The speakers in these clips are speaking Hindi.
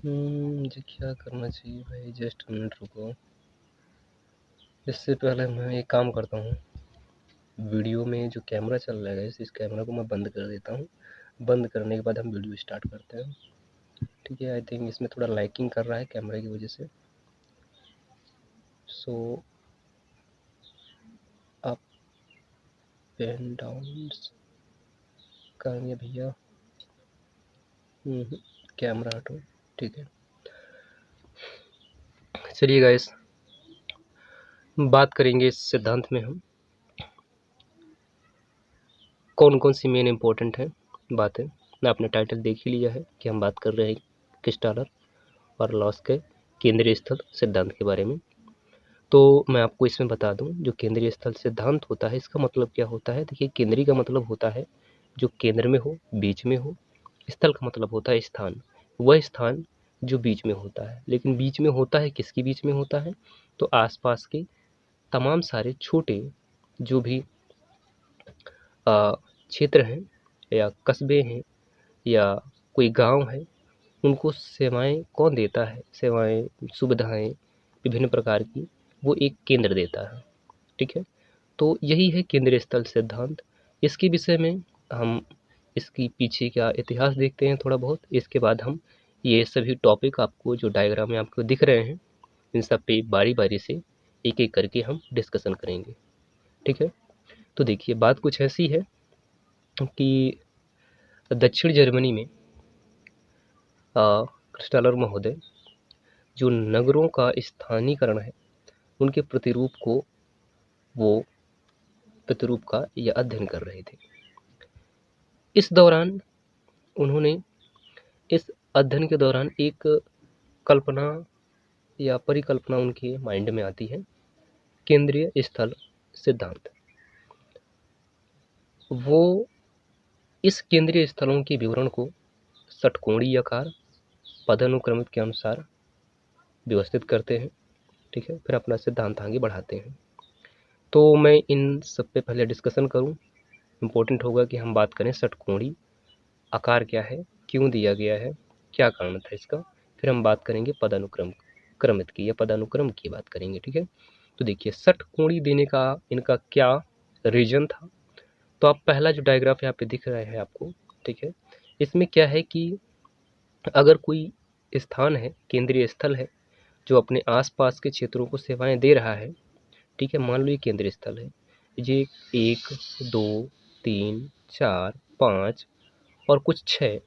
मुझे क्या करना चाहिए भाई? जस्ट मिनट रुको। इससे पहले मैं एक काम करता हूँ, वीडियो में जो कैमरा चल रहा है इस कैमरा को मैं बंद कर देता हूँ। बंद करने के बाद हम वीडियो स्टार्ट करते हैं। ठीक है, आई थिंक इसमें थोड़ा लाइकिंग कर रहा है कैमरे की वजह से। सो अप एंड डाउन करेंगे भैया। कैमरा हटो। ठीक है, चलिए गाइस, बात करेंगे इस सिद्धांत में हम कौन कौन सी मेन इम्पोर्टेंट है बातें। आपने टाइटल देख ही लिया है कि हम बात कर रहे हैं क्रिस्टालर और लॉस के केंद्रीय स्थल सिद्धांत के बारे में। तो मैं आपको इसमें बता दूं, जो केंद्रीय स्थल सिद्धांत होता है इसका मतलब क्या होता है। देखिए, केंद्रीय का मतलब होता है जो केंद्र में हो, बीच में हो। स्थल का मतलब होता है स्थान, वह स्थान जो बीच में होता है। लेकिन बीच में होता है किसके बीच में होता है? तो आसपास के तमाम सारे छोटे जो भी क्षेत्र हैं या कस्बे हैं या कोई गांव है, उनको सेवाएं कौन देता है? सेवाएं, सुविधाएं विभिन्न प्रकार की वो एक केंद्र देता है। ठीक है, तो यही है केंद्रीय स्थल सिद्धांत। इसके विषय में हम इसकी पीछे का इतिहास देखते हैं थोड़ा बहुत। इसके बाद हम ये सभी टॉपिक आपको जो डायग्राम में आपको दिख रहे हैं इन सब पे बारी बारी से एक एक करके हम डिस्कशन करेंगे। ठीक है, तो देखिए, बात कुछ ऐसी है कि दक्षिण जर्मनी में क्रिस्टालर महोदय जो नगरों का स्थानीयकरण है उनके प्रतिरूप का यह अध्ययन कर रहे थे। इस दौरान उन्होंने इस अध्ययन के दौरान एक कल्पना या परिकल्पना उनके माइंड में आती है, केंद्रीय स्थल सिद्धांत। वो इस केंद्रीय स्थलों के विवरण को षटकोणीय आकार पदानुक्रमित के अनुसार व्यवस्थित करते हैं। ठीक है, फिर अपना सिद्धांत आगे बढ़ाते हैं। तो मैं इन सब पे पहले डिस्कशन करूं। इम्पोर्टेंट होगा कि हम बात करें षटकोणीय आकार क्या है, क्यों दिया गया है, क्या कारण था इसका। फिर हम बात करेंगे क्रमित की या पदानुक्रम की बात करेंगे। ठीक है, तो देखिए, षटकोणीय देने का इनका क्या रीजन था। तो आप पहला जो डायग्राफ यहाँ पे दिख रहा है आपको, ठीक है, इसमें क्या है कि अगर कोई स्थान है, केंद्रीय स्थल है, जो अपने आसपास के क्षेत्रों को सेवाएं दे रहा है। ठीक है, मान लो ये केंद्रीय स्थल है, ये 1 2 3 4 5 और कुछ 6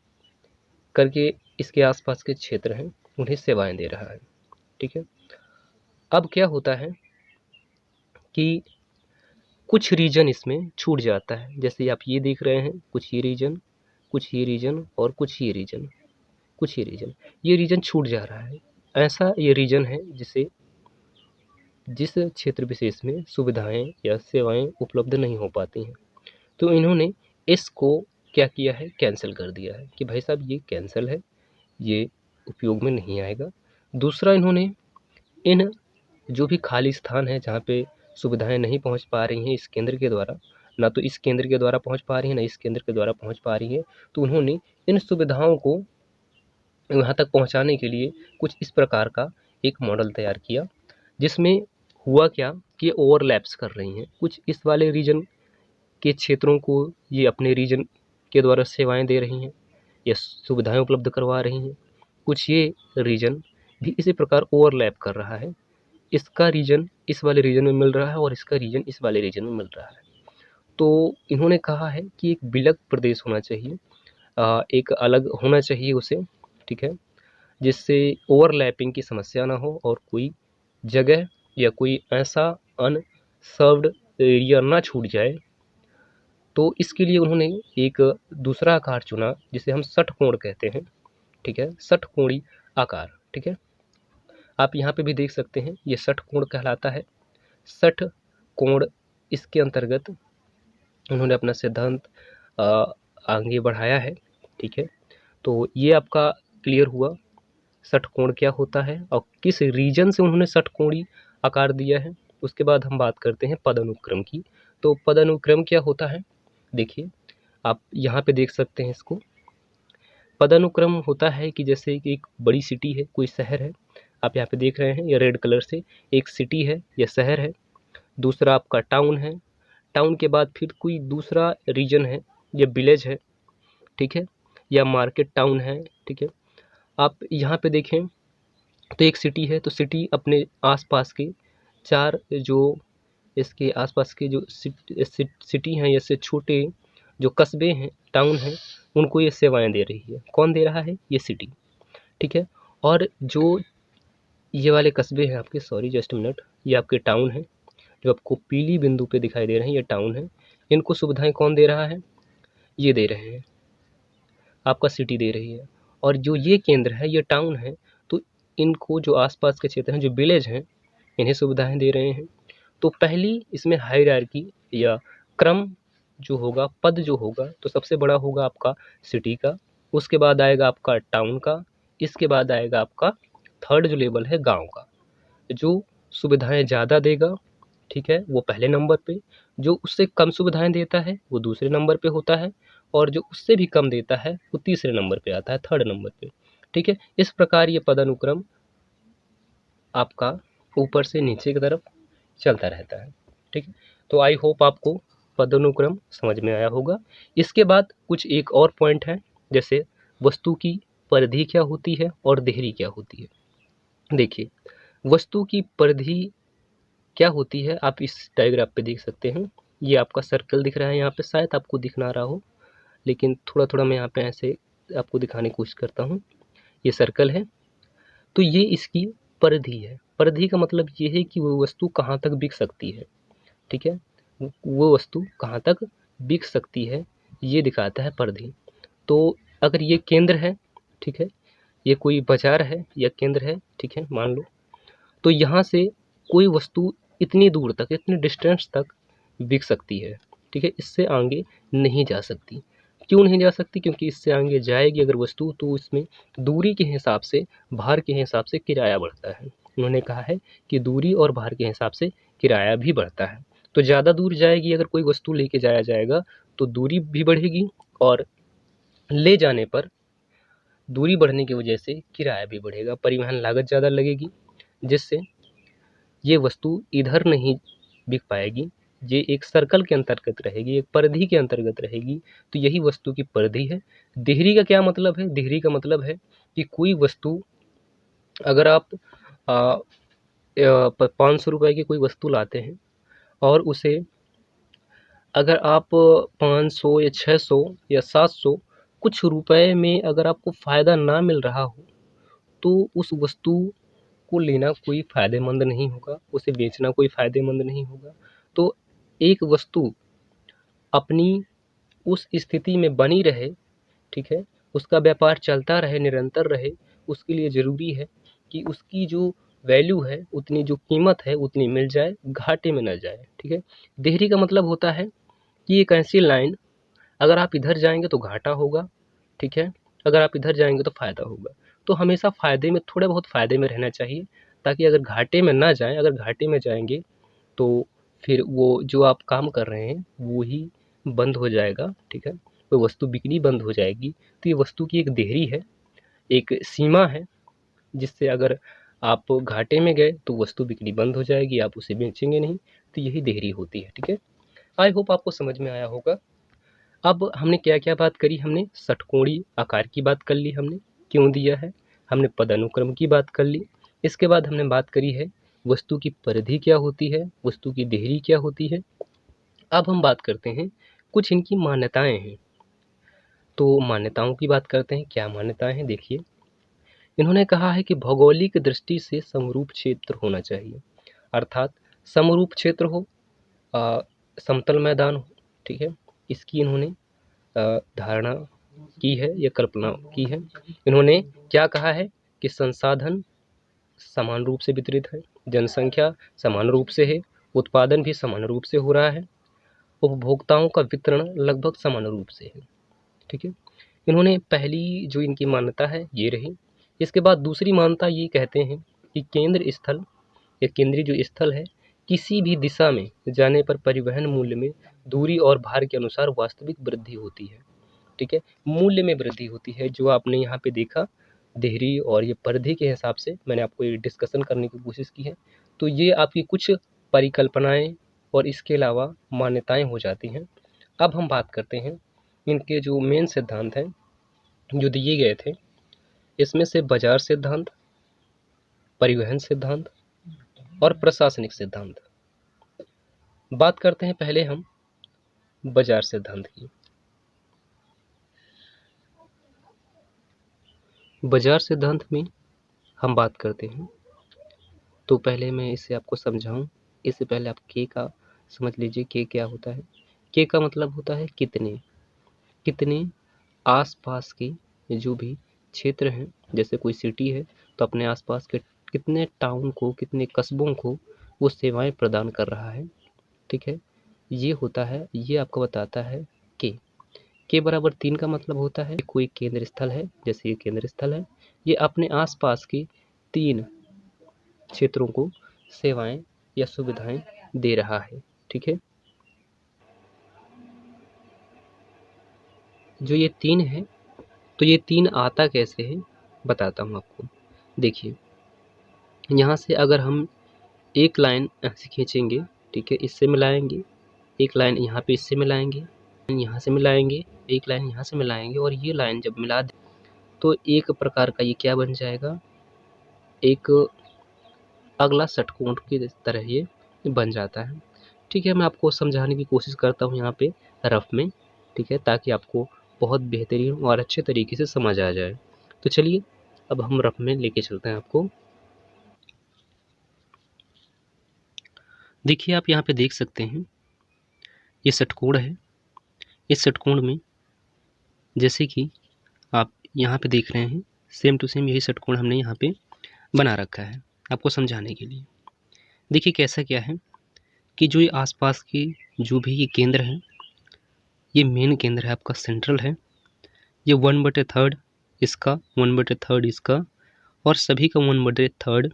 करके इसके आसपास के क्षेत्र हैं, उन्हें सेवाएं दे रहा है। ठीक है, अब क्या होता है कि कुछ रीजन इसमें छूट जाता है। जैसे आप ये देख रहे हैं, कुछ ये रीजन, कुछ ये रीजन और कुछ ये रीजन, कुछ ये रीजन छूट जा रहा है। ऐसा ये रीजन है जिस क्षेत्र विशेष में सुविधाएं या सेवाएं उपलब्ध नहीं हो पाती हैं। तो इन्होंने इसको क्या किया है, कैंसिल कर दिया है कि भाई साहब ये कैंसिल है, ये उपयोग में नहीं आएगा। दूसरा, इन्होंने इन जो भी खाली स्थान है जहाँ पे सुविधाएं नहीं पहुँच पा रही हैं इस केंद्र के द्वारा, ना तो इस केंद्र के द्वारा पहुँच पा रही है, ना इस केंद्र के द्वारा पहुँच पा रही है, तो उन्होंने इन सुविधाओं को वहाँ तक पहुँचाने के लिए कुछ इस प्रकार का एक मॉडल तैयार किया, जिसमें हुआ क्या कि ओवरलैप्स कर रही हैं। कुछ इस वाले रीजन के क्षेत्रों को ये अपने रीजन के द्वारा सेवाएं दे रही हैं या सुविधाएं उपलब्ध करवा रही हैं। कुछ ये रीजन भी इसी प्रकार ओवरलैप कर रहा है, इसका रीजन इस वाले रीजन में मिल रहा है और इसका रीजन इस वाले रीजन में मिल रहा है। तो इन्होंने कहा है कि एक विलग प्रदेश होना चाहिए, एक अलग होना चाहिए उसे। ठीक है, जिससे ओवरलैपिंग की समस्या ना हो और कोई जगह या कोई ऐसा अनसर्व्ड एरिया ना छूट जाए। तो इसके लिए उन्होंने एक दूसरा आकार चुना जिसे हम षटकोण कहते हैं। ठीक है, षटकोणीय आकार। ठीक है, आप यहाँ पे भी देख सकते हैं, ये षटकोण कहलाता है। षटकोण, इसके अंतर्गत उन्होंने अपना सिद्धांत आगे बढ़ाया है। ठीक है, तो ये आपका क्लियर हुआ षटकोण क्या होता है और किस रीजन से उन्होंने षटकोणीय आकार दिया है। उसके बाद हम बात करते हैं पदानुक्रम की। तो पदानुक्रम क्या होता है, देखिए आप यहाँ पे देख सकते हैं इसको। पदानुक्रम होता है कि जैसे कि एक बड़ी सिटी है, कोई शहर है, आप यहाँ पे देख रहे हैं ये रेड कलर से, एक सिटी है या शहर है, दूसरा आपका टाउन है, टाउन के बाद फिर कोई दूसरा रीजन है या विलेज है, ठीक है, या मार्केट टाउन है, ठीक है। आप यहाँ पे देखें तो एक सिटी है, तो सिटी अपने आसपास के 4 जो इसके आसपास के जो सिटी हैं, जैसे छोटे जो कस्बे हैं, टाउन हैं, उनको ये सेवाएं दे रही है। कौन दे रहा है? ये सिटी, ठीक है। और जो ये वाले कस्बे हैं आपके, सॉरी जस्ट मिनट, ये आपके टाउन हैं, जो आपको पीली बिंदु पे दिखाई दे रहे हैं, ये टाउन है। इनको सुविधाएं कौन दे रहा है? ये दे रहे हैं, आपका सिटी दे रही है। और जो ये केंद्र है, ये टाउन है, तो इनको जो आसपास के क्षेत्र हैं, जो विलेज हैं, इन्हें सुविधाएं दे रहे हैं। तो पहली इसमें हायरार्की या क्रम जो होगा, पद जो होगा, तो सबसे बड़ा होगा आपका सिटी का, उसके बाद आएगा आपका टाउन का, इसके बाद आएगा आपका थर्ड जो लेवल है गांव का। जो सुविधाएं ज़्यादा देगा, ठीक है, वो पहले नंबर पे, जो उससे कम सुविधाएं देता है वो दूसरे नंबर पे होता है, और जो उससे भी कम देता है वो तीसरे नंबर पे आता है, थर्ड नंबर पे, ठीक है। इस प्रकार ये पदानुक्रम आपका ऊपर से नीचे की तरफ चलता रहता है, ठीक है। तो आई होप आपको पदानुक्रम समझ में आया होगा। इसके बाद कुछ एक और पॉइंट है, जैसे वस्तु की परिधि क्या होती है और देहरी क्या होती है। देखिए, वस्तु की परिधि क्या होती है, आप इस डायग्राफ पे देख सकते हैं। ये आपका सर्कल दिख रहा है, यहाँ पे शायद आपको दिख ना रहा हो, लेकिन थोड़ा थोड़ा मैं यहाँ पे ऐसे आपको दिखाने की कोशिश करता हूँ। ये सर्कल है, तो ये इसकी परिधि है। परिधि का मतलब ये है कि वो वस्तु कहाँ तक बिक सकती है, ठीक है, वो वस्तु कहाँ तक बिक सकती है, ये दिखाता है परिधि। तो अगर ये केंद्र है, ठीक है, ये कोई बाजार है या केंद्र है, ठीक है, मान लो, तो यहाँ से कोई वस्तु इतनी दूर तक, इतनी डिस्टेंस तक बिक सकती है, ठीक है, इससे आगे नहीं जा सकती। क्यों नहीं जा सकती? क्योंकि इससे आगे जाएगी अगर वस्तु, तो इसमें दूरी के हिसाब से, भार के हिसाब से किराया बढ़ता है। उन्होंने कहा है कि दूरी और भार के हिसाब से किराया भी बढ़ता है। तो ज़्यादा दूर जाएगी अगर कोई वस्तु लेके जाया जाएगा, तो दूरी भी बढ़ेगी, और ले जाने पर दूरी बढ़ने की वजह से किराया भी बढ़ेगा, परिवहन लागत ज़्यादा लगेगी, जिससे ये वस्तु इधर नहीं बिक पाएगी। ये एक सर्कल के अंतर्गत रहेगी, एक परिधि के अंतर्गत रहेगी, तो यही वस्तु की परिधि है। देहरी का क्या मतलब है? देहरी का मतलब है कि कोई वस्तु, अगर आप 500 रुपए की कोई वस्तु लाते हैं, और उसे अगर आप 500 या 600 या 700 कुछ रुपए में अगर आपको फ़ायदा ना मिल रहा हो, तो उस वस्तु को लेना कोई फ़ायदेमंद नहीं होगा, उसे बेचना कोई फ़ायदेमंद नहीं होगा। तो एक वस्तु अपनी उस स्थिति में बनी रहे, ठीक है, उसका व्यापार चलता रहे, निरंतर रहे, उसके लिए ज़रूरी है कि उसकी जो वैल्यू है, उतनी जो कीमत है, उतनी मिल जाए, घाटे में ना जाए, ठीक है। देहरी का मतलब होता है कि एक ऐसी लाइन, अगर आप इधर जाएंगे तो घाटा होगा, ठीक है, अगर आप इधर जाएंगे तो फ़ायदा होगा। तो हमेशा फ़ायदे में, थोड़े बहुत फ़ायदे में रहना चाहिए, ताकि अगर घाटे में ना जाएं। अगर घाटे में जाएंगे तो फिर वो जो आप काम कर रहे हैं वो ही बंद हो जाएगा, ठीक है, वो वस्तु बिकनी बंद हो जाएगी। तो ये वस्तु की एक देहरी है, एक सीमा है, जिससे अगर आप घाटे में गए तो वस्तु बिकनी बंद हो जाएगी, आप उसे बेचेंगे नहीं, तो यही देहरी होती है, ठीक है। आई होप आपको समझ में आया होगा। अब हमने क्या क्या बात करी? हमने षटकोणीय आकार की बात कर ली, हमने क्यों दिया है, हमने पदानुक्रम की बात कर ली, इसके बाद हमने बात करी है वस्तु की परिधि क्या होती है, वस्तु की देहरी क्या होती है। अब हम बात करते हैं कुछ इनकी मान्यताएं हैं। तो मान्यताओं की बात करते हैं, क्या मान्यताएं हैं, देखिए। इन्होंने कहा है कि भौगोलिक दृष्टि से समरूप क्षेत्र होना चाहिए, अर्थात समरूप क्षेत्र हो, समतल मैदान हो, ठीक है, इसकी इन्होंने धारणा की है या कल्पना की है। इन्होंने क्या कहा है कि संसाधन समान रूप से वितरित है, जनसंख्या समान रूप से है, उत्पादन भी समान रूप से हो रहा है, उपभोक्ताओं का वितरण लगभग समान रूप से है, ठीक है। इन्होंने पहली जो इनकी मान्यता है ये रही। इसके बाद दूसरी मान्यता ये कहते हैं कि केंद्र स्थल या केंद्रीय जो स्थल है, किसी भी दिशा में जाने पर परिवहन मूल्य में दूरी और भार के अनुसार वास्तविक वृद्धि होती है। ठीक है। मूल्य में वृद्धि होती है, जो आपने यहाँ पे देखा देहरी और ये परिधि के हिसाब से मैंने आपको ये डिस्कशन करने की कोशिश की है। तो ये आपकी कुछ परिकल्पनाएं और इसके अलावा मान्यताएं हो जाती हैं। अब हम बात करते हैं इनके जो मेन सिद्धांत हैं जो दिए गए थे, इसमें से बाजार सिद्धांत, परिवहन सिद्धांत और प्रशासनिक सिद्धांत। बात करते हैं पहले हम बाजार सिद्धांत की। बाजार सिद्धांत में हम बात करते हैं, तो पहले मैं इसे आपको समझाऊं, इससे पहले आप के का समझ लीजिए। के क्या होता है? के का मतलब होता है कितने। कितने आसपास के जो भी क्षेत्र हैं, जैसे कोई सिटी है तो अपने आसपास के कितने टाउन को, कितने कस्बों को वो सेवाएं प्रदान कर रहा है, ठीक है। ये होता है, ये आपको बताता है के बराबर 3 का मतलब होता है कोई केंद्र स्थल है, जैसे ये केंद्र स्थल है, ये अपने आसपास के 3 क्षेत्रों को सेवाएं या सुविधाएं दे रहा है, ठीक है। जो ये 3 है, तो ये 3 आता कैसे है बताता हूँ आपको। देखिए, यहाँ से अगर हम एक लाइन ऐसे खींचेंगे, ठीक है, इससे मिलाएंगे, एक लाइन यहाँ पे इससे मिलाएंगे, यहाँ से मिलाएंगे, एक लाइन यहाँ से मिलाएंगे, और ये लाइन जब मिला दें तो एक प्रकार का ये क्या बन जाएगा, एक अगला षटकोण की तरह ये बन जाता है, ठीक है। मैं आपको समझाने की कोशिश करता हूँ यहाँ पे रफ में, ठीक है, ताकि आपको बहुत बेहतरीन और अच्छे तरीके से समझ आ जाए। तो चलिए अब हम रफ में लेके चलते हैं आपको। देखिए, आप यहाँ पे देख सकते हैं ये षटकोण है। इस षटकोण में जैसे कि आप यहाँ पे देख रहे हैं, सेम टू सेम यही षटकोण हमने यहाँ पे बना रखा है आपको समझाने के लिए। देखिए कैसा क्या है कि जो ये आसपास के जो भी ये केंद्र हैं, ये मेन केंद्र है आपका, सेंट्रल है, ये 1/3 इसका, 1/3 इसका, और सभी का 1/3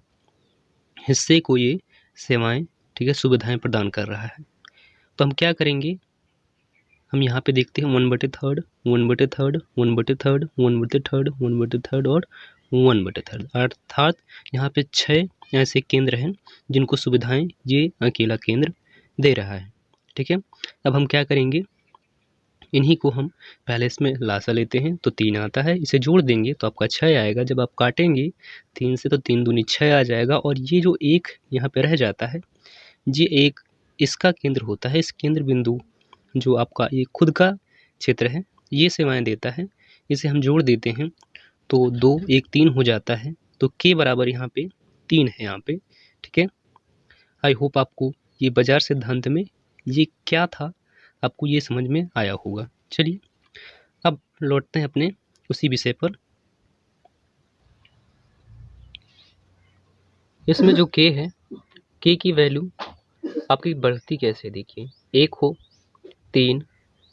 हिस्से को ये सेवाएं, ठीक है, सुविधाएं प्रदान कर रहा है। तो हम क्या करेंगे, हम यहाँ पे देखते हैं 1/3, 1/3, 1/3, 1/3, 1/3 और 1/3, अर्थात यहाँ पे 6 ऐसे केंद्र हैं जिनको सुविधाएं ये अकेला केंद्र दे रहा है, ठीक है। अब हम क्या करेंगे, इन्हीं को हम पहले इसमें लासा लेते हैं तो 3 आता है, इसे जोड़ देंगे तो आपका 6 आएगा। जब आप काटेंगे 3 से तो 3 दूनी 6 आ जाएगा, और ये जो एक यहाँ पे रह जाता है, ये एक इसका केंद्र होता है। इस केंद्र बिंदु जो आपका ये खुद का क्षेत्र है, ये सेवाएं देता है, इसे हम जोड़ देते हैं तो 2 1 3 हो जाता है। तो के बराबर यहाँ पे 3 है यहाँ पे, ठीक है। आई होप आपको ये बाजार सिद्धांत में ये क्या था आपको ये समझ में आया होगा। चलिए अब लौटते हैं अपने उसी विषय पर। इसमें जो के है, के की वैल्यू आपकी बढ़ती कैसे, देखिए 1 हो, 3,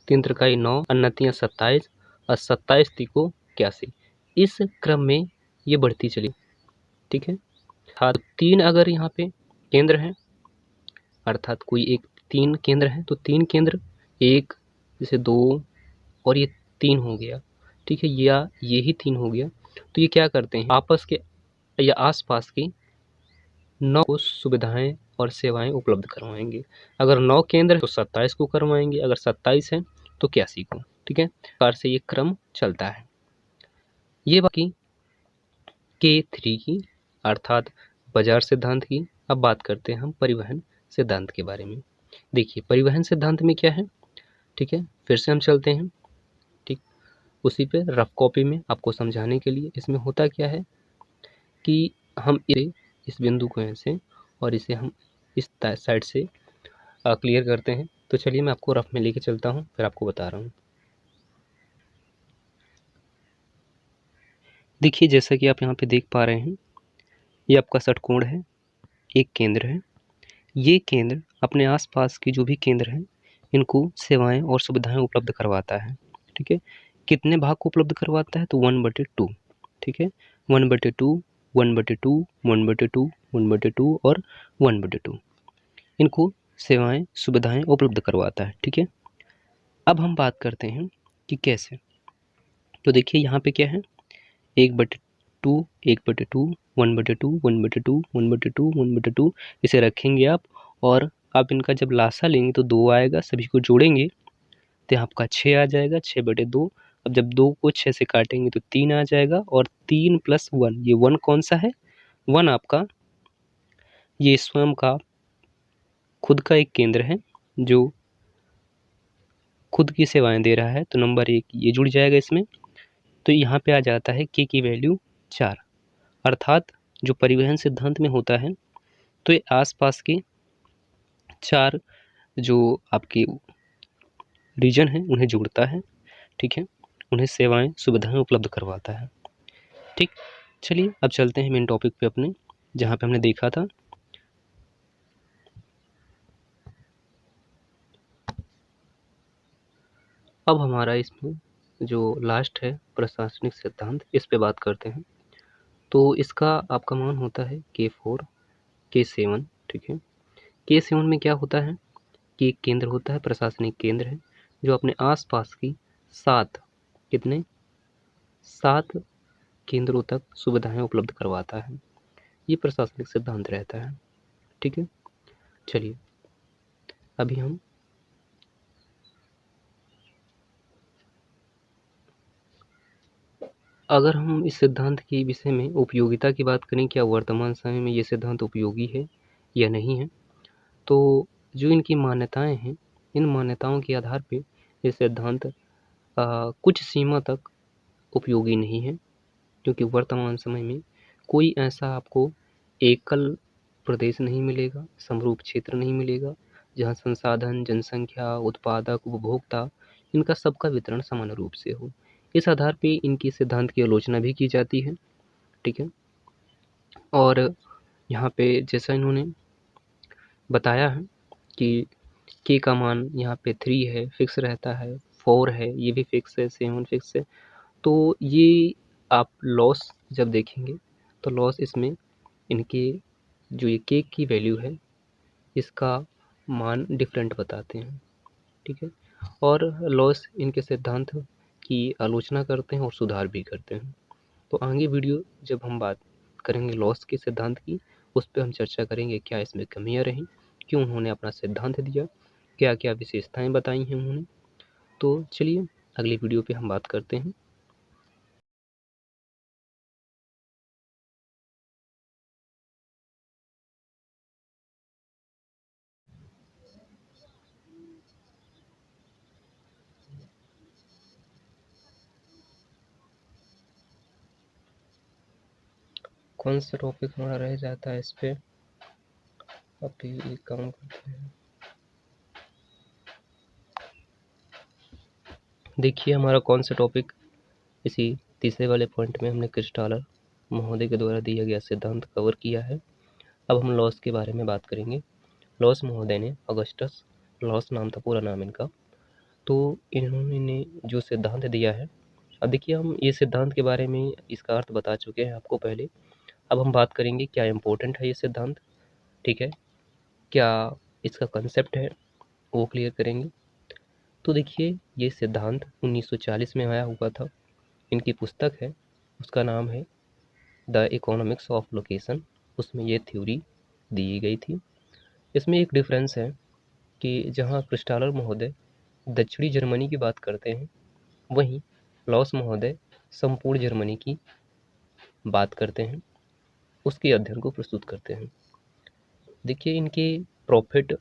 3 त्रिकाई 9, अन्नतियाँ 27 और 27 तिको 81, इस क्रम में ये बढ़ती चली, ठीक है। हाँ, 3 अगर यहाँ पे केंद्र हैं, अर्थात कोई एक 3 केंद्र हैं, तो 3 केंद्र, 1 जैसे 2 और ये 3 हो गया, ठीक है, या ये ही 3 हो गया। तो ये क्या करते हैं, आपस के या आसपास की 9 को सुविधाएं और सेवाएं उपलब्ध करवाएंगे। अगर 9 केंद्र है तो 27 को करवाएंगे, अगर 27 है तो 81 को, ठीक है। इस प्रकार से ये क्रम चलता है। ये बाकी K3 की, अर्थात बाजार सिद्धांत की। अब बात करते हैं हम परिवहन सिद्धांत के बारे में। देखिए परिवहन सिद्धांत में क्या है, ठीक है, फिर से हम चलते हैं, ठीक, उसी पे रफ कॉपी में आपको समझाने के लिए। इसमें होता क्या है कि हम इस बिंदु को ऐसे और इसे हम इस साइड से क्लियर करते हैं। तो चलिए मैं आपको रफ में लेके चलता हूँ, फिर आपको बता रहा हूँ। देखिए जैसा कि आप यहाँ पे देख पा रहे हैं, ये आपका षटकोण है, एक केंद्र है। ये केंद्र अपने आसपास के जो भी केंद्र हैं इनको सेवाएं और सुविधाएं उपलब्ध करवाता है, ठीक है। कितने भाग को उपलब्ध करवाता है, तो 1/2, ठीक है, 1/2, 1/2, 1/2, 1/2 और 1/2 इनको सेवाएं सुविधाएं उपलब्ध करवाता है, ठीक है। अब हम बात करते हैं कि कैसे। तो देखिए यहाँ पे क्या है, 1/2, 1/2, 1/2, 1/2, 1/2, 1/2, इसे रखेंगे आप, और आप इनका जब लासा लेंगे तो 2 आएगा, सभी को जोड़ेंगे तो आपका 6 आ जाएगा, 6/2। अब जब 2 को 6 से काटेंगे तो 3 आ जाएगा, और 3 + 1, ये 1 कौन सा है, 1 आपका ये स्वयं का खुद का एक केंद्र है जो खुद की सेवाएं दे रहा है, तो नंबर 1 ये जुड़ जाएगा इसमें। तो यहाँ पे आ जाता है k की वैल्यू 4, अर्थात जो परिवहन सिद्धांत में होता है तो ये आसपास के 4 जो आपके रीजन हैं उन्हें जोड़ता है, ठीक है, उन्हें सेवाएं सुविधाएं उपलब्ध करवाता है। ठीक, चलिए अब चलते हैं मेन टॉपिक पे अपने, जहाँ पे हमने देखा था अब हमारा इसमें जो लास्ट है प्रशासनिक सिद्धांत, इस पे बात करते हैं। तो इसका आपका मान होता है K4, K7, ठीक है। K7 में क्या होता है कि एक केंद्र होता है, प्रशासनिक केंद्र है, जो अपने आसपास की 7 कितने 7 केंद्रों तक सुविधाएं उपलब्ध करवाता है। ये प्रशासनिक सिद्धांत रहता है, ठीक है। चलिए अभी हम अगर हम इस सिद्धांत के विषय में उपयोगिता की बात करें, क्या वर्तमान समय में ये सिद्धांत उपयोगी है या नहीं है, तो जो इनकी मान्यताएं हैं, इन मान्यताओं के आधार पे ये सिद्धांत कुछ सीमा तक उपयोगी नहीं है, क्योंकि वर्तमान समय में कोई ऐसा आपको एकल प्रदेश नहीं मिलेगा, समरूप क्षेत्र नहीं मिलेगा, जहाँ संसाधन, जनसंख्या, उत्पादक, उपभोक्ता इनका सबका वितरण समान रूप से हो। इस आधार पे इनकी सिद्धांत की आलोचना भी की जाती है, ठीक है। और यहाँ पे जैसा इन्होंने बताया है कि k का मान यहाँ पे 3 है, फिक्स रहता है, 4 है, ये भी फिक्स है, 7 फिक्स है। तो ये आप लॉस जब देखेंगे तो लॉस इसमें इनके जो ये k की वैल्यू है इसका मान डिफरेंट बताते हैं, ठीक है। और लॉस इनके सिद्धांत की आलोचना करते हैं और सुधार भी करते हैं। तो आगे वीडियो जब हम बात करेंगे लॉस के सिद्धांत की, उस पर हम चर्चा करेंगे क्या इसमें कमियां रहीं, क्यों उन्होंने अपना सिद्धांत दिया, क्या क्या विशेषताएं बताई हैं उन्होंने। तो चलिए अगले वीडियो पे हम बात करते हैं। कौन सा टॉपिक हमारा रह जाता है इस पे, अभी एक काम करते हैं। देखिए हमारा कौन सा टॉपिक, इसी तीसरे वाले पॉइंट में हमने क्रिस्टालर महोदय के द्वारा दिया गया सिद्धांत कवर किया है। अब हम लॉस के बारे में बात करेंगे। लॉस महोदय ने, अगस्टस लॉस नाम था पूरा नाम इनका, तो इन्होंने जो सिद्धांत दिया है, अब देखिए हम ये सिद्धांत के बारे में इसका अर्थ बता चुके हैं आपको पहले। अब हम बात करेंगे क्या इम्पोर्टेंट है ये सिद्धांत, ठीक है, क्या इसका कंसेप्ट है वो क्लियर करेंगे। तो देखिए ये सिद्धांत 1940 में आया हुआ था, इनकी पुस्तक है, उसका नाम है द इकोनॉमिक्स ऑफ लोकेशन, उसमें ये थ्योरी दी गई थी। इसमें एक डिफरेंस है कि जहाँ क्रिस्टालर महोदय दक्षिणी जर्मनी की बात करते हैं, वहीं लॉस महोदय संपूर्ण जर्मनी की बात करते हैं, उसके अध्ययन को प्रस्तुत करते हैं। देखिए इनके प्रॉफिट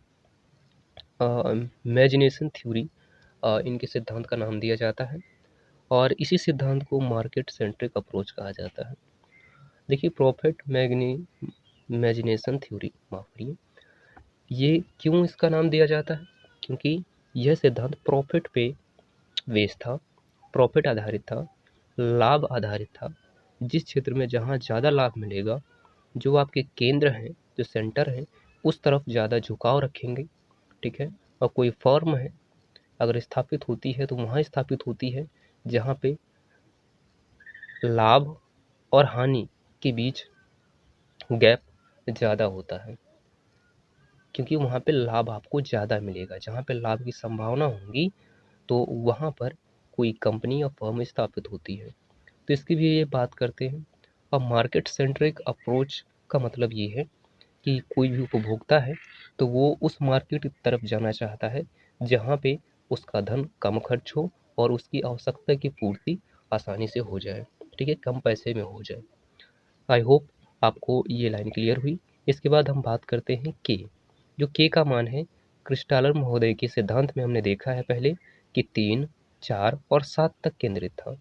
इमेजिनेशन थ्योरी इनके सिद्धांत का नाम दिया जाता है, और इसी सिद्धांत को मार्केट सेंट्रिक अप्रोच कहा जाता है। देखिए प्रॉफिट इमेजिनेशन थ्योरी, माफ करिए, ये क्यों इसका नाम दिया जाता है, क्योंकि यह सिद्धांत प्रॉफिट पे बेस था, प्रॉफिट आधारित था, लाभ आधारित था। जिस क्षेत्र में जहाँ ज़्यादा लाभ मिलेगा, जो आपके केंद्र हैं, जो सेंटर हैं, उस तरफ ज़्यादा झुकाव रखेंगे, ठीक है। और कोई फर्म है अगर स्थापित होती है तो वहाँ स्थापित होती है जहाँ पे लाभ और हानि के बीच गैप ज़्यादा होता है, क्योंकि वहाँ पे लाभ आपको ज़्यादा मिलेगा। जहाँ पे लाभ की संभावना होगी तो वहाँ पर कोई कंपनी या फर्म स्थापित होती है। तो इसकी भी ये बात करते हैं। अब मार्केट सेंट्रिक अप्रोच का मतलब ये है कि कोई भी उपभोक्ता है तो वो उस मार्केट की तरफ जाना चाहता है जहाँ पे उसका धन कम खर्च हो और उसकी आवश्यकता की पूर्ति आसानी से हो जाए, ठीक है, कम पैसे में हो जाए। आई होप आपको ये लाइन क्लियर हुई। इसके बाद हम बात करते हैं के। जो के का मान है, क्रिस्टालर महोदय के सिद्धांत में हमने देखा है पहले कि 3, 4 और 7 तक केंद्रित था,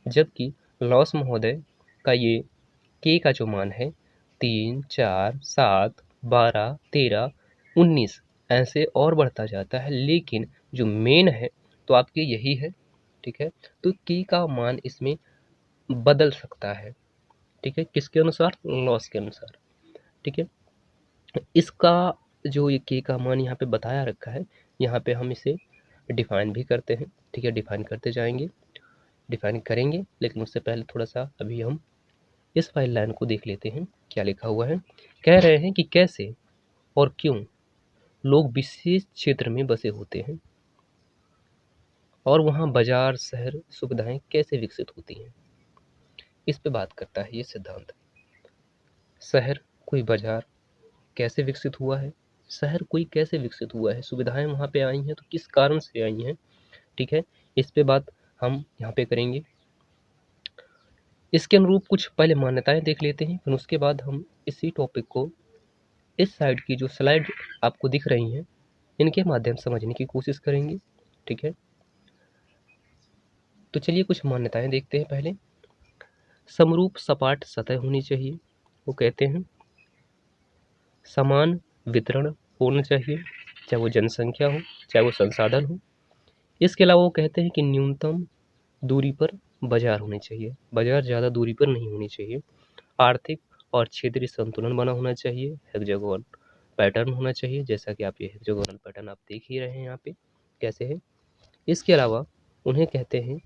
जबकि लॉस महोदय का ये के का जो मान है 3, 4, 7, 12, 13, 19 ऐसे और बढ़ता जाता है, लेकिन जो मेन है तो आपके यही है, ठीक है। तो के का मान इसमें बदल सकता है, ठीक है, किसके अनुसार? लॉस के अनुसार, ठीक है। इसका जो ये के का मान यहाँ पे बताया रखा है, यहाँ पे हम इसे डिफाइन भी करते हैं, ठीक है, डिफाइन करते जाएंगे, डिफाइन करेंगे, लेकिन उससे पहले थोड़ा सा अभी हम इस फाइल लाइन को देख लेते हैं क्या लिखा हुआ है। कह रहे हैं कि कैसे और क्यों लोग विशेष क्षेत्र में बसे होते हैं और वहाँ बाजार, शहर, सुविधाएं कैसे विकसित होती हैं, इस पे बात करता है ये सिद्धांत। शहर कोई बाजार कैसे विकसित हुआ है, शहर कोई कैसे विकसित हुआ है, सुविधाएं वहाँ पे आई हैं तो किस कारण से आई हैं, ठीक है, इस पे बात हम यहाँ पे करेंगे। इसके अनुरूप कुछ पहले मान्यताएं देख लेते हैं, फिर उसके बाद हम इसी टॉपिक को इस साइड की जो स्लाइड आपको दिख रही हैं इनके माध्यम से समझने की कोशिश करेंगे, ठीक है। तो चलिए कुछ मान्यताएं देखते हैं पहले। समरूप सपाट सतह होनी चाहिए, वो कहते हैं समान वितरण होना चाहिए, चाहे वो जनसंख्या हो चाहे वो संसाधन हो। इसके अलावा वो कहते हैं कि न्यूनतम दूरी पर बाजार होने चाहिए, बाजार ज़्यादा दूरी पर नहीं होनी चाहिए। आर्थिक और क्षेत्रीय संतुलन बना होना चाहिए, हेक्सागोनल पैटर्न होना चाहिए, जैसा कि आप ये हेक्सागोनल पैटर्न आप देख ही रहे हैं यहाँ पे कैसे है। इसके अलावा उन्हें कहते हैं,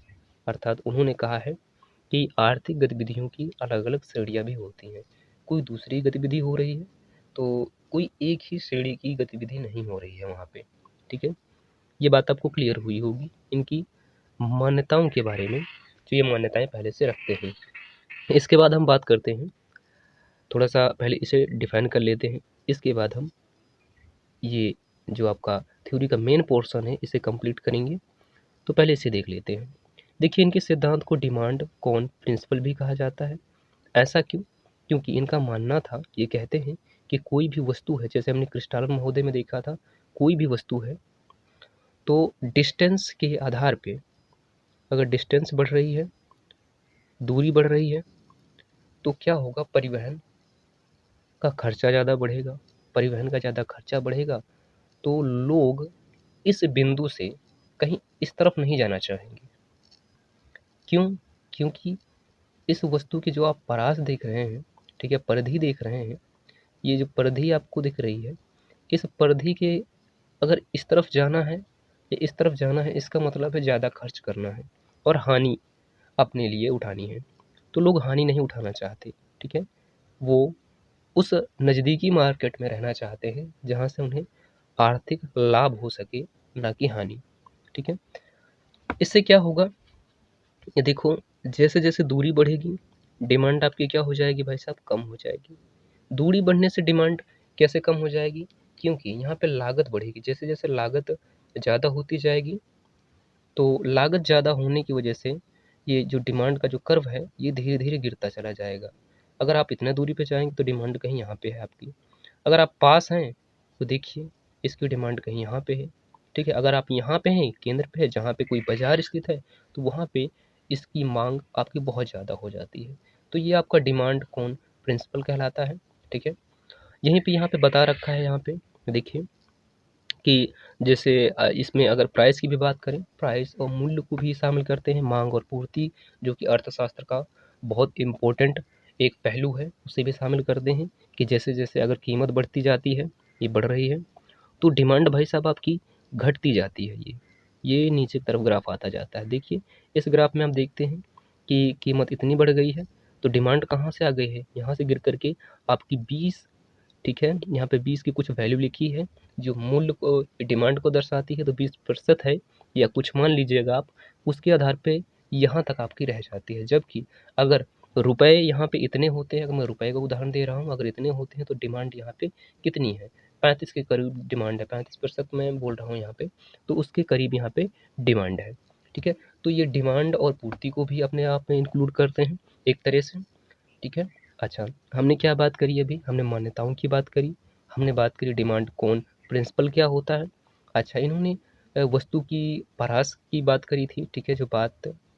अर्थात उन्होंने कहा है कि आर्थिक गतिविधियों की अलग अलग श्रेणियाँ भी होती हैं। कोई दूसरी गतिविधि हो रही है तो कोई एक ही श्रेणी की गतिविधि नहीं हो रही है वहाँ पे, ठीक है। ये बात आपको क्लियर हुई होगी इनकी मान्यताओं के बारे में, जो ये मान्यताएं पहले से रखते हैं। इसके बाद हम बात करते हैं, थोड़ा सा पहले इसे डिफाइन कर लेते हैं, इसके बाद हम ये जो आपका थ्योरी का मेन पोर्शन है इसे कंप्लीट करेंगे। तो पहले इसे देख लेते हैं। देखिए इनके सिद्धांत को डिमांड कौन प्रिंसिपल भी कहा जाता है। ऐसा क्यों? क्योंकि इनका मानना था, ये कहते हैं कि कोई भी वस्तु है, जैसे हमने क्रिस्टालर महोदय में देखा था, कोई भी वस्तु है तो डिस्टेंस के आधार पे, अगर डिस्टेंस बढ़ रही है, दूरी बढ़ रही है, तो क्या होगा, परिवहन का खर्चा ज़्यादा बढ़ेगा। परिवहन का ज़्यादा खर्चा बढ़ेगा तो लोग इस बिंदु से कहीं इस तरफ नहीं जाना चाहेंगे। क्यों? क्योंकि इस वस्तु की जो आप परास देख रहे हैं, ठीक है, परिधि देख रहे हैं, ये जो परिधि आपको दिख रही है, इस परिधि के अगर इस तरफ जाना है या इस तरफ जाना है, इसका मतलब है ज़्यादा खर्च करना है और हानि अपने लिए उठानी है। तो लोग हानि नहीं उठाना चाहते, ठीक है, वो उस नज़दीकी मार्केट में रहना चाहते हैं जहाँ से उन्हें आर्थिक लाभ हो सके, ना कि हानि, ठीक है। इससे क्या होगा, ये देखो, जैसे जैसे दूरी बढ़ेगी डिमांड आपकी क्या हो जाएगी भाई साहब, कम हो जाएगी। दूरी बढ़ने से डिमांड कैसे कम हो जाएगी, क्योंकि यहाँ पे लागत बढ़ेगी। जैसे जैसे लागत ज़्यादा होती जाएगी तो लागत ज़्यादा होने की वजह से ये जो डिमांड का जो कर्व है ये धीरे धीरे गिरता चला जाएगा। अगर आप इतना दूरी पे जाएंगे तो डिमांड कहीं यहाँ पे है आपकी, अगर आप पास हैं तो देखिए इसकी डिमांड कहीं यहाँ पे है, ठीक है। अगर आप यहाँ पे हैं, केंद्र पे है, जहाँ पे कोई बाजार स्थित है, तो वहाँ पे इसकी मांग आपकी बहुत ज़्यादा हो जाती है। तो ये आपका डिमांड कौन प्रिंसिपल कहलाता है, ठीक है। यहीं पे यहाँ पे बता रखा है, यहाँ पे देखिए कि जैसे इसमें अगर प्राइस की भी बात करें, प्राइस और मूल्य को भी शामिल करते हैं, मांग और पूर्ति, जो कि अर्थशास्त्र का बहुत इम्पोर्टेंट एक पहलू है, उसे भी शामिल करते हैं कि जैसे जैसे अगर कीमत बढ़ती जाती है, ये बढ़ रही है, तो डिमांड भाई साहब आपकी घटती जाती है। ये नीचे की तरफ ग्राफ आता जाता है। देखिए इस ग्राफ में आप देखते हैं कि कीमत इतनी बढ़ गई है तो डिमांड कहाँ से आ गई है, यहाँ से गिर करके आपकी 20 ठीक है। यहाँ पे 20 की कुछ वैल्यू लिखी है जो मूल्य को, डिमांड को दर्शाती है, तो 20% है या कुछ मान लीजिएगा आप, उसके आधार पे यहाँ तक आपकी रह जाती है। जबकि अगर रुपए यहाँ पे इतने होते हैं, अगर मैं रुपए का उदाहरण दे रहा हूँ, अगर इतने होते हैं तो डिमांड यहाँ पे कितनी है, 35 के करीब डिमांड है, 35% मैं बोल रहा हूँ यहाँ पे, तो उसके करीब यहाँ पे डिमांड है। ठीक है, तो ये डिमांड और पूर्ति को भी अपने आप में इंक्लूड करते हैं एक तरह से। ठीक है। अच्छा, हमने क्या बात करी अभी, हमने मान्यताओं की बात करी, हमने बात करी डिमांड कौन प्रिंसिपल क्या होता है। अच्छा, इन्होंने वस्तु की परास की बात करी थी। ठीक है,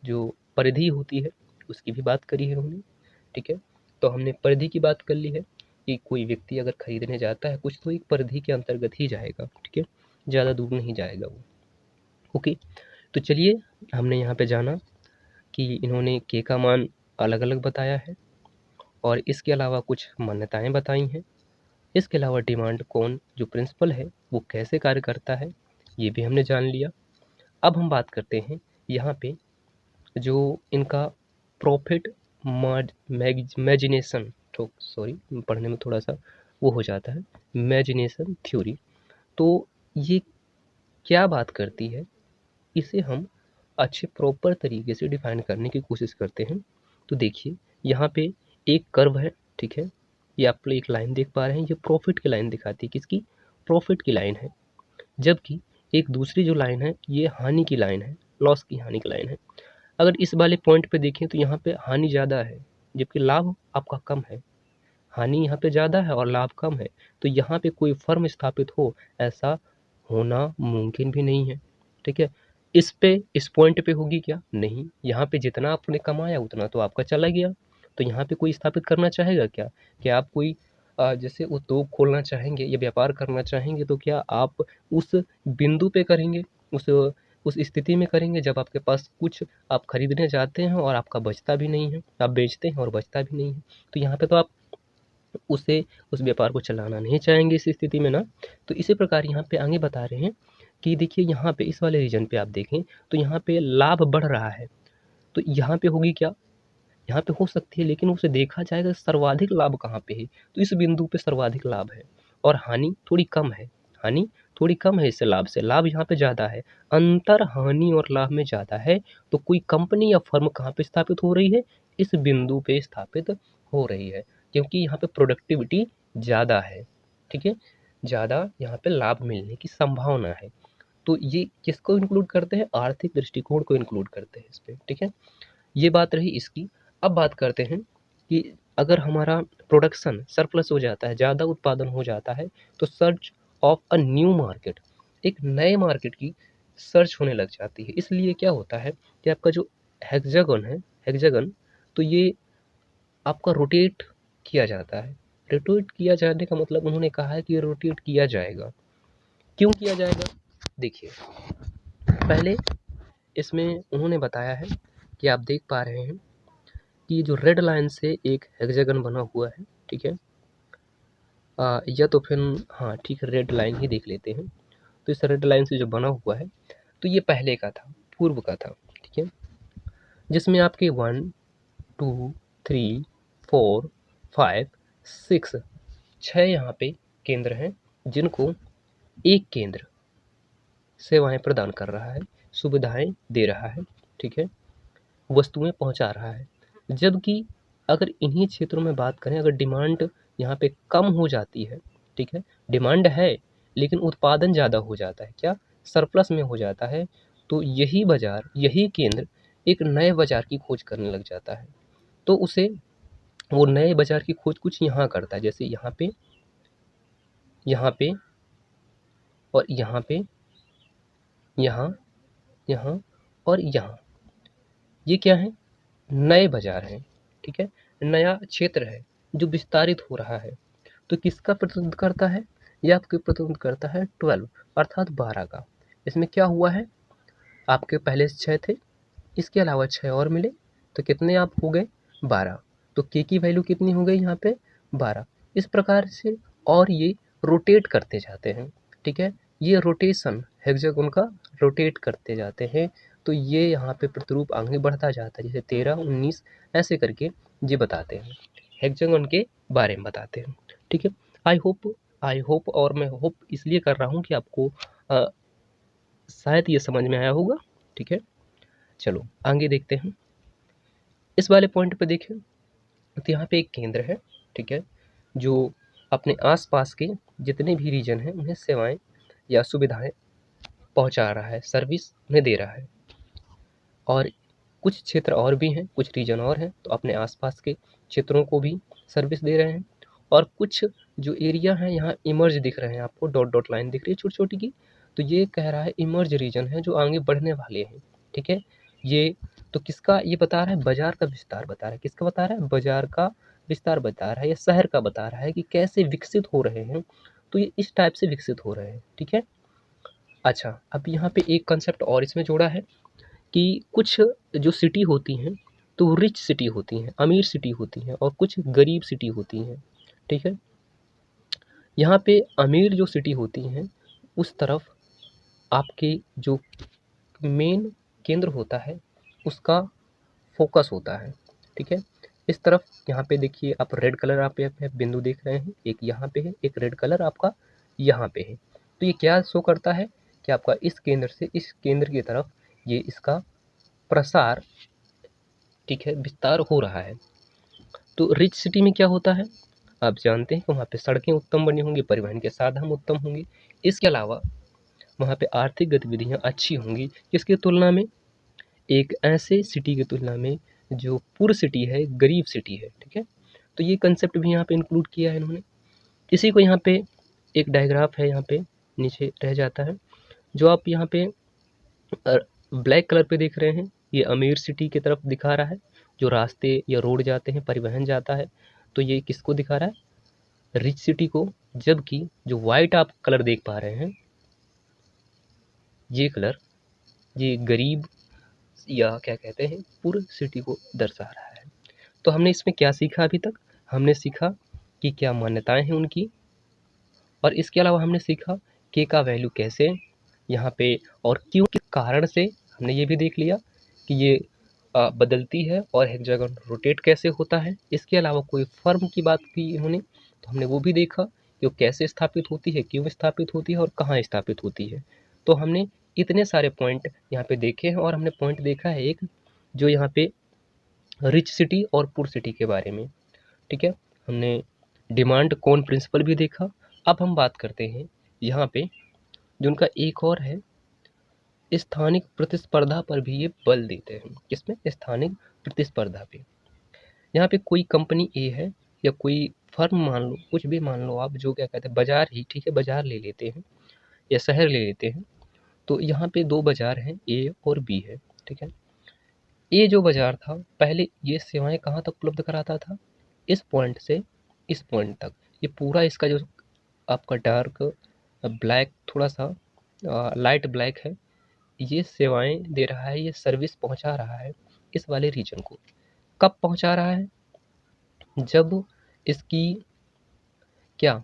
जो परिधि होती है उसकी भी बात करी है उन्होंने। ठीक है, तो हमने परिधि की बात कर ली है कि कोई व्यक्ति अगर खरीदने जाता है कुछ तो एक परिधि के अंतर्गत ही जाएगा। ठीक है, ज़्यादा दूर नहीं जाएगा वो। ओके, तो चलिए, हमने यहाँ पे जाना कि इन्होंने के का मान अलग अलग बताया है और इसके अलावा कुछ मान्यताएं बताई हैं। इसके अलावा डिमांड कौन जो प्रिंसिपल है वो कैसे कार्य करता है ये भी हमने जान लिया। अब हम बात करते हैं यहाँ पे जो इनका प्रॉफिट मैजिनेशन, सॉरी पढ़ने में थोड़ा सा वो हो जाता है, मैजिनेशन थ्योरी। तो ये क्या बात करती है, इसे हम अच्छे प्रॉपर तरीके से डिफाइन करने की कोशिश करते हैं। तो देखिए, यहाँ पे एक कर्व है। ठीक है, ये आप एक लाइन देख पा रहे हैं, ये प्रॉफिट की लाइन दिखाती है, किसकी, प्रॉफिट की लाइन है। जबकि एक दूसरी जो लाइन है ये हानि की लाइन है, लॉस की, हानि की लाइन है। अगर इस वाले पॉइंट पे देखें तो यहाँ पे हानि ज़्यादा है जबकि लाभ आपका कम है। हानि यहाँ पे ज़्यादा है और लाभ कम है, तो यहाँ पे कोई फर्म स्थापित हो ऐसा होना मुमकिन भी नहीं है। ठीक है, इस पॉइंट पे होगी क्या, नहीं, यहाँ पे जितना आपने कमाया उतना तो आपका चला गया। तो यहाँ पे कोई स्थापित करना चाहेगा क्या, क्या आप कोई जैसे उद्योग खोलना चाहेंगे या व्यापार करना चाहेंगे तो क्या आप उस बिंदु पे करेंगे, उस उस स्थिति में करेंगे जब आपके पास कुछ आप खरीदने जाते हैं और आपका बचता भी नहीं है, आप बेचते हैं और बचता भी नहीं है, तो यहाँ पे तो आप उस व्यापार को चलाना नहीं चाहेंगे इस स्थिति में ना। तो इसी प्रकार यहाँ पे आगे बता रहे हैं कि देखिए यहाँ पे इस वाले रीजन पे आप देखें तो यहाँ पे लाभ बढ़ रहा है, तो यहाँ पे होगी क्या, यहाँ पे हो सकती है, लेकिन उसे देखा जाएगा सर्वाधिक लाभ कहाँ पे है, तो इस बिंदु पे सर्वाधिक लाभ है और हानि थोड़ी कम है, हानि थोड़ी कम है इससे लाभ से, लाभ यहाँ पे ज़्यादा है, अंतर हानि और लाभ में ज़्यादा है। तो कोई कंपनी या फर्म कहाँ पे स्थापित हो रही है, इस बिंदु पे स्थापित हो रही है, क्योंकि यहाँ पे प्रोडक्टिविटी ज़्यादा है। ठीक है, ज़्यादा यहाँ पे लाभ मिलने की संभावना है। तो ये किसको इंक्लूड करते हैं, आर्थिक दृष्टिकोण को इंक्लूड करते हैं इस पे। ठीक है, ये बात रही इसकी। अब बात करते हैं कि अगर हमारा प्रोडक्शन सरप्लस हो जाता है, ज़्यादा उत्पादन हो जाता है, तो search of a new market, एक नए मार्केट की सर्च होने लग जाती है। इसलिए क्या होता है कि आपका जो हेक्सागन है, हेक्सागन, तो ये आपका रोटेट किया जाता है। रोटेट किया जाने का मतलब उन्होंने कहा है कि ये रोटेट किया जाएगा। क्यों किया जाएगा, देखिए पहले इसमें उन्होंने बताया है कि आप देख पा रहे हैं कि ये जो रेड लाइन से एक हेक्सागन बना हुआ है। ठीक है, या तो फिर हाँ ठीक है, रेड लाइन ही देख लेते हैं। तो इस रेड लाइन से जो बना हुआ है तो ये पहले का था, पूर्व का था। ठीक है, जिसमें आपके 1 2 3 4 5 6 6 यहाँ पे केंद्र हैं जिनको एक केंद्र सेवाएं प्रदान कर रहा है, सुविधाएं दे रहा है। ठीक है, वस्तुएं पहुंचा रहा है। जबकि अगर इन्हीं क्षेत्रों में बात करें, अगर डिमांड यहाँ पे कम हो जाती है, ठीक है, डिमांड है लेकिन उत्पादन ज़्यादा हो जाता है, क्या सरप्लस में हो जाता है, तो यही बाजार, यही केंद्र एक नए बाजार की खोज करने लग जाता है। तो उसे वो नए बाजार की खोज कुछ यहाँ करता है, जैसे यहाँ पे, यहाँ पे और यहाँ पे, यहाँ, यहाँ और यहाँ, ये क्या है, नए बाजार हैं। ठीक है, नया क्षेत्र है जो विस्तारित हो रहा है। तो किसका प्रतिनिधित्व करता है, ये आपके प्रतिनिधित्व करता है 12 अर्थात 12 का। इसमें क्या हुआ है, आपके पहले 6 थे, इसके अलावा 6 और मिले, तो कितने आप हो गए, 12। तो के की वैल्यू कितनी हो गई यहाँ पे, 12। इस प्रकार से और ये रोटेट करते जाते हैं। ठीक है, ये रोटेशन हेक्सागोन का रोटेट करते जाते हैं। तो ये यहाँ पे प्रतिरूप आगे बढ़ता जाता है, जैसे 13 19 ऐसे करके ये बताते हैं, हेक्सागोन के बारे में बताते हैं। ठीक है, आई होप और मैं होप इसलिए कर रहा हूँ कि आपको शायद ये समझ में आया होगा। ठीक है, चलो आगे देखते हैं। इस वाले पॉइंट पे देखें तो यहाँ पे एक केंद्र है, ठीक है, जो अपने आसपास के जितने भी रीजन हैं उन्हें सेवाएं या सुविधाएं पहुंचा रहा है, सर्विस उन्हें दे रहा है। और कुछ क्षेत्र और भी हैं, कुछ रीजन और हैं, तो अपने आसपास के क्षेत्रों को भी सर्विस दे रहे हैं। और कुछ जो एरिया हैं यहाँ इमर्ज दिख रहे हैं आपको, डॉट डॉट लाइन दिख रही है छोटी छोटी की, तो ये कह रहा है इमर्ज रीजन है जो आगे बढ़ने वाले हैं। ठीक है, ये तो किसका ये बता रहा है, बाजार का विस्तार बता रहा है। किसका बता रहा है, बाजार का विस्तार बता रहा है, या शहर का बता रहा है कि कैसे विकसित हो रहे हैं। तो ये इस टाइप से विकसित हो रहे हैं। ठीक है, अच्छा अब यहाँ पे एक कंसेप्ट और इसमें जोड़ा है कि कुछ जो सिटी होती हैं तो वो रिच सिटी होती हैं, अमीर सिटी होती हैं, और कुछ गरीब सिटी होती हैं। ठीक है, यहाँ पे अमीर जो सिटी होती हैं उस तरफ आपके जो मेन केंद्र होता है उसका फोकस होता है। ठीक है, इस तरफ यहाँ पे देखिए आप रेड कलर आप यहाँ बिंदु देख रहे हैं, एक यहाँ पे है, एक रेड कलर आपका यहाँ पे है। तो ये क्या शो करता है कि आपका इस केंद्र से इस केंद्र की तरफ ये इसका प्रसार, ठीक है, विस्तार हो रहा है। तो रिच सिटी में क्या होता है, आप जानते हैं कि वहाँ पे सड़कें उत्तम बनी होंगी, परिवहन के साधन उत्तम होंगे। इसके अलावा वहाँ पे आर्थिक गतिविधियाँ अच्छी होंगी, किसकी तुलना में, एक ऐसे सिटी की तुलना में जो पुअर सिटी है, गरीब सिटी है। ठीक है, तो ये कंसेप्ट भी यहाँ पे इंक्लूड किया है इन्होंने। इसी को यहाँ पे एक डायग्राफ है, यहाँ पे नीचे रह जाता है, जो आप यहाँ पे ब्लैक कलर पे देख रहे हैं, ये अमीर सिटी की तरफ दिखा रहा है, जो रास्ते या रोड जाते हैं, परिवहन जाता है। तो ये किसको दिखा रहा है, रिच सिटी को। जबकि जो वाइट आप कलर देख पा रहे हैं, ये कलर, ये गरीब या क्या कहते हैं पुअर सिटी को दर्शा रहा है। तो हमने इसमें क्या सीखा अभी तक, हमने सीखा कि क्या मान्यताएं हैं उनकी, और इसके अलावा हमने सीखा के का वैल्यू कैसे यहाँ पे और क्यों, किस कारण से, हमने ये भी देख लिया कि ये बदलती है और हेक्सागन रोटेट कैसे होता है। इसके अलावा कोई फर्म की बात की इन्होंने, तो हमने वो भी देखा कि वो कैसे स्थापित होती है, क्यों स्थापित होती है और कहाँ स्थापित होती है। तो हमने इतने सारे पॉइंट यहाँ पे देखे हैं, और हमने पॉइंट देखा है एक जो यहाँ पे रिच सिटी और पुअर सिटी के बारे में। ठीक है, हमने डिमांड कौन प्रिंसिपल भी देखा। अब हम बात करते हैं यहाँ पे जो उनका एक और है, स्थानिक प्रतिस्पर्धा पर भी ये बल देते हैं। किसमें, स्थानिक प्रतिस्पर्धा पे। यहाँ पे कोई कंपनी ए है या कोई फर्म मान लो, कुछ भी मान लो आप, जो क्या कहते हैं बाजार ही, ठीक है, बाजार ले लेते हैं या शहर ले लेते हैं। तो यहाँ पे दो बाजार हैं, ए और बी है। ठीक है, ए जो बाजार था पहले ये सेवाएं कहाँ तक उपलब्ध कराता था, इस पॉइंट से इस पॉइंट तक। ये पूरा इसका जो आपका डार्क ब्लैक, थोड़ा सा लाइट ब्लैक है, ये सेवाएं दे रहा है, ये सर्विस पहुंचा रहा है इस वाले रीजन को। कब पहुंचा रहा है, जब इसकी क्या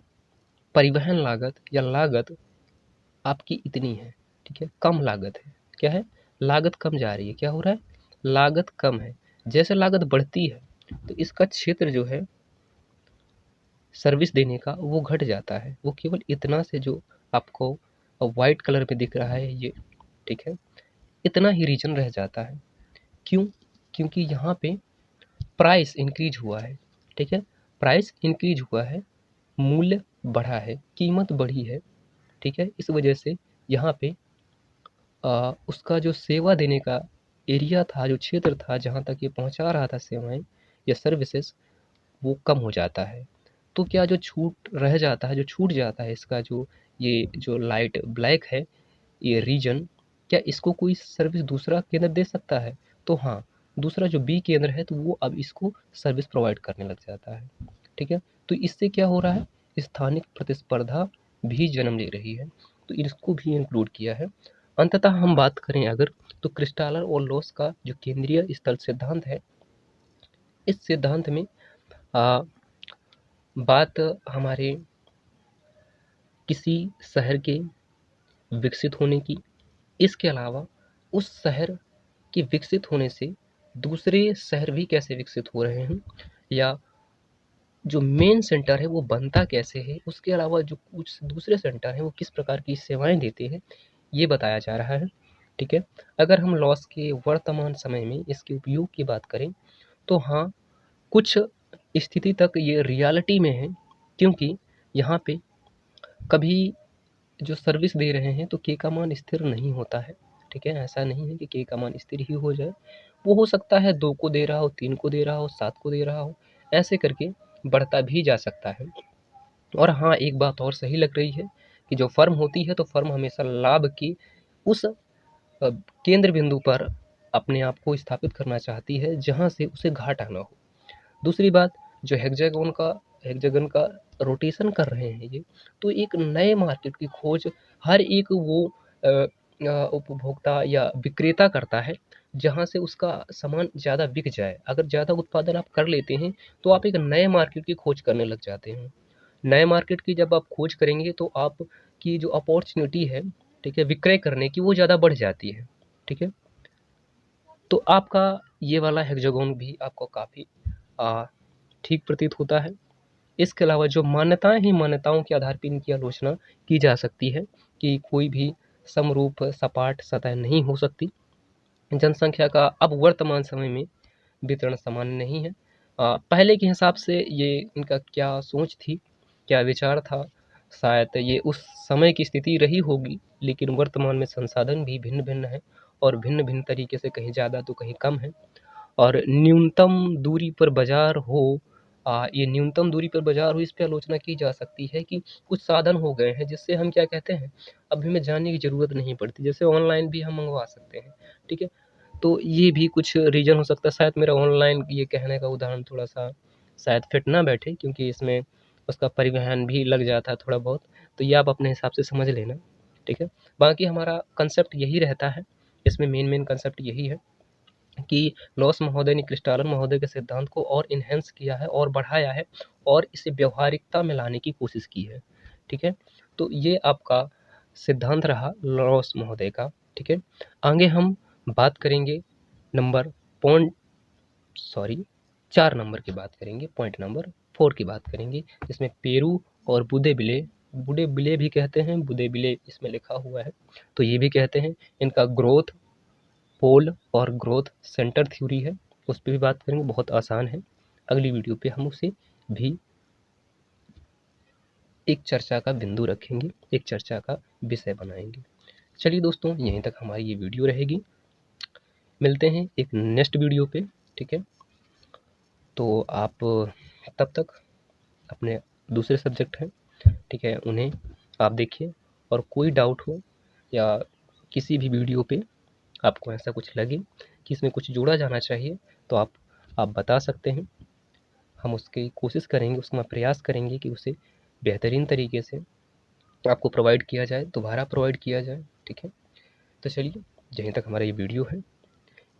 परिवहन लागत या लागत आपकी इतनी है, ठीक है, कम लागत है, क्या है, लागत कम जा रही है, क्या हो रहा है, लागत कम है। जैसे लागत बढ़ती है तो इसका क्षेत्र जो है सर्विस देने का वो घट जाता है, वो केवल इतना से जो आपको वाइट कलर में दिख रहा है ये, ठीक है, इतना ही रीजन रह जाता है। क्यों, क्योंकि यहाँ पे प्राइस इंक्रीज हुआ है। ठीक है, प्राइस इंक्रीज हुआ है, मूल्य बढ़ा है, कीमत बढ़ी है। ठीक है, इस वजह से यहाँ पे उसका जो सेवा देने का एरिया था, जो क्षेत्र था जहाँ तक ये पहुँचा रहा था सेवाएं या सर्विसेज, वो कम हो जाता है। तो क्या जो छूट रह जाता है, जो छूट जाता है इसका जो ये जो लाइट ब्लैक है ये रीजन, क्या इसको कोई सर्विस दूसरा केंद्र दे सकता है, तो हाँ, दूसरा जो बी केंद्र है तो वो अब इसको सर्विस प्रोवाइड करने लग जाता है। ठीक है, तो इससे क्या हो रहा है, स्थानिक प्रतिस्पर्धा भी जन्म ले रही है, तो इसको भी इंक्लूड किया है। अंततः हम बात करें अगर, तो क्रिस्टालर और लॉस का जो केंद्रीय स्थल सिद्धांत है, इस सिद्धांत में बात हमारे किसी शहर के विकसित होने की, इसके अलावा उस शहर के विकसित होने से दूसरे शहर भी कैसे विकसित हो रहे हैं, या जो मेन सेंटर है वो बनता कैसे है, उसके अलावा जो कुछ दूसरे सेंटर हैं वो किस प्रकार की सेवाएं देते हैं, ये बताया जा रहा है। ठीक है, अगर हम लॉस के वर्तमान समय में इसके उपयोग की बात करें तो हाँ, कुछ स्थिति तक ये रियलिटी में है, क्योंकि यहाँ पे कभी जो सर्विस दे रहे हैं तो के का मान स्थिर नहीं होता है। ठीक है, ऐसा नहीं है कि के का मान स्थिर ही हो जाए, वो हो सकता है 2 को दे रहा हो, 3 को दे रहा हो, 7 को दे रहा हो, ऐसे करके बढ़ता भी जा सकता है। और हाँ, एक बात और सही लग रही है कि जो फर्म होती है तो फर्म हमेशा लाभ की उस केंद्र बिंदु पर अपने आप को स्थापित करना चाहती है जहाँ से उसे घाटा ना हो। दूसरी बात, जो हेक्सागन का रोटेशन कर रहे हैं ये, तो एक नए मार्केट की खोज हर एक वो उपभोक्ता या विक्रेता करता है जहाँ से उसका सामान ज़्यादा बिक जाए। अगर ज़्यादा उत्पादन आप कर लेते हैं तो आप एक नए मार्केट की खोज करने लग जाते हैं। नए मार्केट की जब आप खोज करेंगे तो आपकी जो अपॉर्चुनिटी है, ठीक है, विक्रय करने की, वो ज़्यादा बढ़ जाती है। ठीक है, तो आपका ये वाला हेक्सागोन भी आपको काफ़ी ठीक प्रतीत होता है। इसके अलावा जो मान्यताएं हैं, मान्यताओं के आधार पर इनकी आलोचना की जा सकती है कि कोई भी समरूप सपाट सतह नहीं हो सकती। जनसंख्या का अब वर्तमान समय में वितरण समान नहीं है। पहले के हिसाब से ये इनका क्या सोच थी, क्या विचार था, शायद ये उस समय की स्थिति रही होगी, लेकिन वर्तमान में संसाधन भी भिन्न भिन्न है और भिन्न भिन्न तरीके से कहीं ज़्यादा तो कहीं कम है। और न्यूनतम दूरी पर बाजार हो, ये न्यूनतम दूरी पर बाजार हो, इस पे आलोचना की जा सकती है कि कुछ साधन हो गए हैं जिससे हम क्या कहते हैं, अब हमें जाने की ज़रूरत नहीं पड़ती, जैसे ऑनलाइन भी हम मंगवा सकते हैं। ठीक है, तो ये भी कुछ रीज़न हो सकता है। शायद मेरा ऑनलाइन ये कहने का उदाहरण थोड़ा सा शायद फिट ना बैठे, क्योंकि इसमें उसका परिवहन भी लग जाता है थोड़ा बहुत, तो ये आप अपने हिसाब से समझ लेना। ठीक है, बाकी हमारा कंसेप्ट यही रहता है, इसमें मेन कंसेप्ट यही है कि लॉस महोदय ने क्रिस्टालन महोदय के सिद्धांत को और इन्हेंस किया है और बढ़ाया है और इसे व्यवहारिकता में लाने की कोशिश की है। ठीक है, तो ये आपका सिद्धांत रहा लॉस महोदय का। ठीक है, आगे हम बात करेंगे नंबर पॉइंट 4 नंबर की बात करेंगे, पॉइंट नंबर 4 की बात करेंगे, जिसमें पेरू और बुडे बिले भी कहते हैं, बुदे बिले इसमें लिखा हुआ है, तो ये भी कहते हैं, इनका ग्रोथ पोल और ग्रोथ सेंटर थ्योरी है, उस पर भी बात करेंगे, बहुत आसान है। अगली वीडियो पे हम उसे भी एक चर्चा का बिंदु रखेंगे, एक चर्चा का विषय बनाएंगे। चलिए दोस्तों, यहीं तक हमारी ये वीडियो रहेगी, मिलते हैं एक नेक्स्ट वीडियो पे। ठीक है, तो आप तब तक अपने दूसरे सब्जेक्ट हैं, ठीक है, उन्हें आप देखिए, और कोई डाउट हो या किसी भी वीडियो पे आपको ऐसा कुछ लगे कि इसमें कुछ जोड़ा जाना चाहिए तो आप बता सकते हैं, हम उसकी कोशिश करेंगे, उसका प्रयास करेंगे कि उसे बेहतरीन तरीके से आपको प्रोवाइड किया जाए, दोबारा प्रोवाइड किया जाए। ठीक है, तो चलिए, जहीं तक हमारा ये वीडियो है,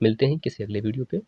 मिलते हैं किसी अगले वीडियो पे।